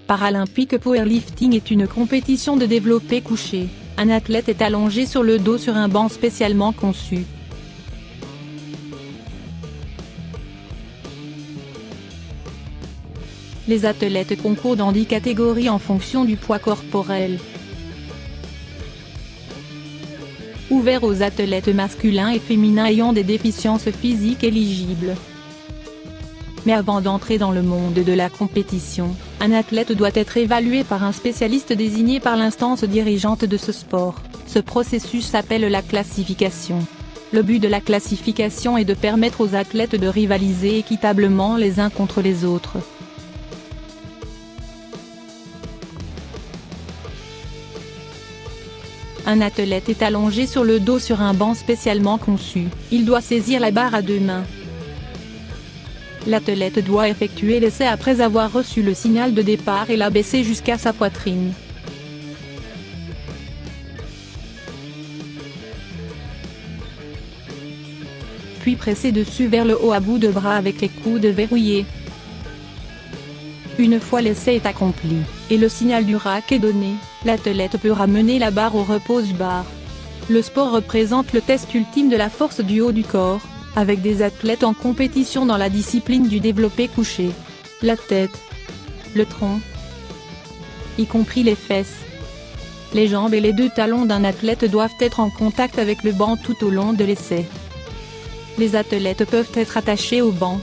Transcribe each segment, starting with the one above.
Paralympic Powerlifting est une compétition de développé couché. Un athlète est allongé sur le dos sur un banc spécialement conçu. Les athlètes concourent dans 10 catégories en fonction du poids corporel. Ouvert aux athlètes masculins et féminins ayant des déficiences physiques éligibles. Mais avant d'entrer dans le monde de la compétition, un athlète doit être évalué par un spécialiste désigné par l'instance dirigeante de ce sport. Ce processus s'appelle la classification. Le but de la classification est de permettre aux athlètes de rivaliser équitablement les uns contre les autres. Un athlète est allongé sur le dos sur un banc spécialement conçu. Il doit saisir la barre à 2 mains. L'athlète doit effectuer l'essai après avoir reçu le signal de départ et l'abaisser jusqu'à sa poitrine. Puis presser dessus vers le haut à bout de bras avec les coudes verrouillés. Une fois l'essai est accompli, et le signal du rack est donné, l'athlète peut ramener la barre au repose-barre. Le sport représente le test ultime de la force du haut du corps, avec des athlètes en compétition dans la discipline du développé couché. La tête, le tronc, y compris les fesses, les jambes et les 2 talons d'un athlète doivent être en contact avec le banc tout au long de l'essai. Les athlètes peuvent être attachés au banc.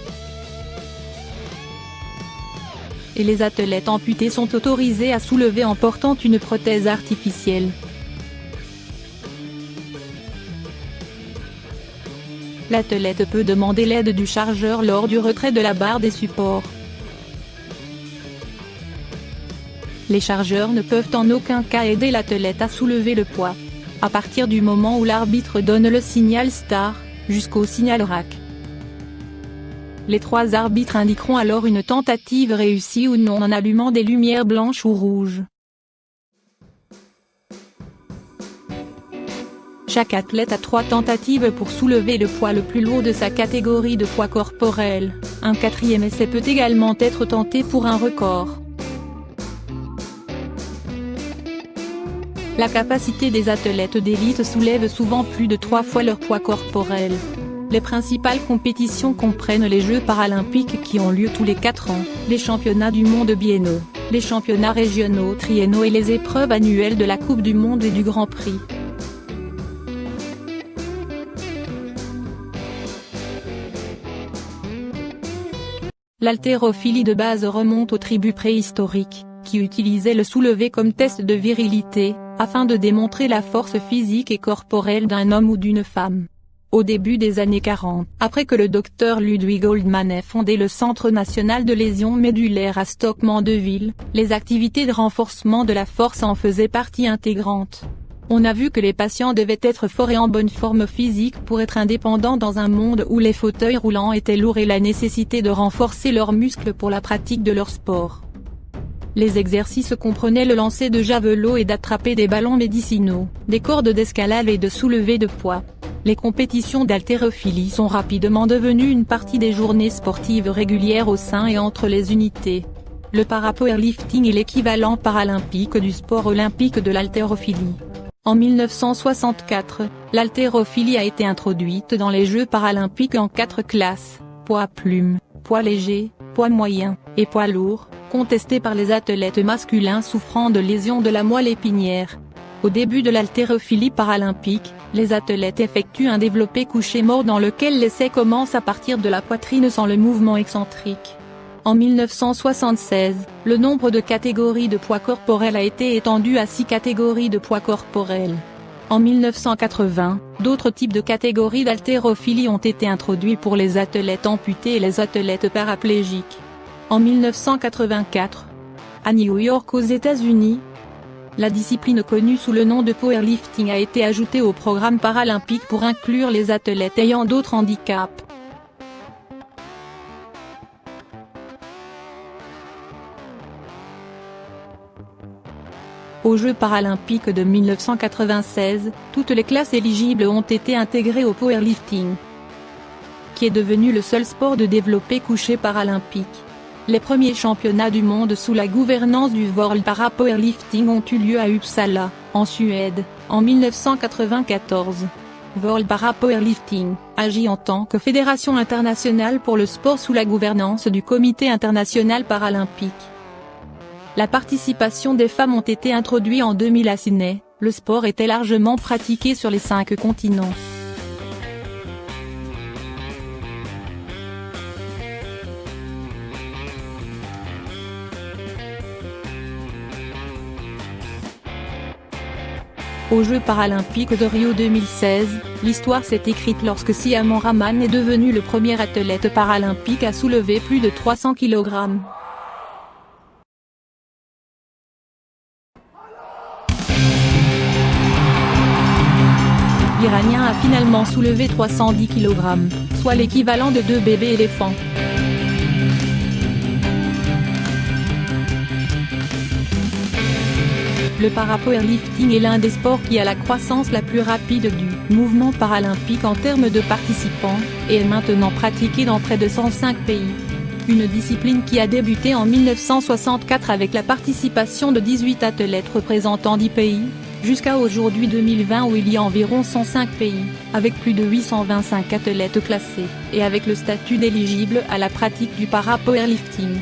Et les athlètes amputés sont autorisés à soulever en portant une prothèse artificielle. L'athlète peut demander l'aide du chargeur lors du retrait de la barre des supports. Les chargeurs ne peuvent en aucun cas aider l'athlète à soulever le poids. À partir du moment où l'arbitre donne le signal START, jusqu'au signal RAC. Les 3 arbitres indiqueront alors une tentative réussie ou non en allumant des lumières blanches ou rouges. Chaque athlète a 3 tentatives pour soulever le poids le plus lourd de sa catégorie de poids corporel. Un 4e essai peut également être tenté pour un record. La capacité des athlètes d'élite soulève souvent plus de 3 fois leur poids corporel. Les principales compétitions comprennent les Jeux paralympiques qui ont lieu tous les 4 ans, les championnats du monde biennaux, les championnats régionaux triennaux et les épreuves annuelles de la Coupe du Monde et du Grand Prix. L'haltérophilie de base remonte aux tribus préhistoriques, qui utilisaient le soulevé comme test de virilité, afin de démontrer la force physique et corporelle d'un homme ou d'une femme. Au début des années 40, après que le docteur Ludwig Goldman ait fondé le Centre national de lésions médulaires à Stoke-Mandeville, les activités de renforcement de la force en faisaient partie intégrante. On a vu que les patients devaient être forts et en bonne forme physique pour être indépendants dans un monde où les fauteuils roulants étaient lourds et la nécessité de renforcer leurs muscles pour la pratique de leur sport. Les exercices comprenaient le lancer de javelot et d'attraper des ballons médicinaux, des cordes d'escalade et de soulever de poids. Les compétitions d'haltérophilie sont rapidement devenues une partie des journées sportives régulières au sein et entre les unités. Le parapowerlifting est l'équivalent paralympique du sport olympique de l'haltérophilie. En 1964, l'haltérophilie a été introduite dans les Jeux paralympiques en 4 classes, poids plume, poids léger, poids moyen, et poids lourd, contestées par les athlètes masculins souffrant de lésions de la moelle épinière. Au début de l'haltérophilie paralympique, les athlètes effectuent un développé couché mort dans lequel l'essai commence à partir de la poitrine sans le mouvement excentrique. En 1976, le nombre de catégories de poids corporel a été étendu à 6 catégories de poids corporel. En 1980, d'autres types de catégories d'haltérophilie ont été introduits pour les athlètes amputés et les athlètes paraplégiques. En 1984, à New York aux États-Unis, la discipline connue sous le nom de powerlifting a été ajoutée au programme paralympique pour inclure les athlètes ayant d'autres handicaps. Aux Jeux paralympiques de 1996, toutes les classes éligibles ont été intégrées au powerlifting, qui est devenu le seul sport de développé couché paralympique. Les premiers championnats du monde sous la gouvernance du World Para Powerlifting ont eu lieu à Uppsala, en Suède, en 1994. World Para Powerlifting agit en tant que fédération internationale pour le sport sous la gouvernance du Comité international paralympique. La participation des femmes ont été introduites en 2000 à Sydney. Le sport était largement pratiqué sur les 5 continents. Aux Jeux paralympiques de Rio 2016, l'histoire s'est écrite lorsque Siaman Rahman est devenu le premier athlète paralympique à soulever plus de 300 kg. L'Iranien a finalement soulevé 310 kg, soit l'équivalent de 2 bébés éléphants. Le parapowerlifting est l'un des sports qui a la croissance la plus rapide du mouvement paralympique en termes de participants, et est maintenant pratiqué dans près de 105 pays. Une discipline qui a débuté en 1964 avec la participation de 18 athlètes représentant 10 pays, jusqu'à aujourd'hui 2020 où il y a environ 105 pays, avec plus de 825 athlètes classés, et avec le statut d'éligible à la pratique du parapowerlifting.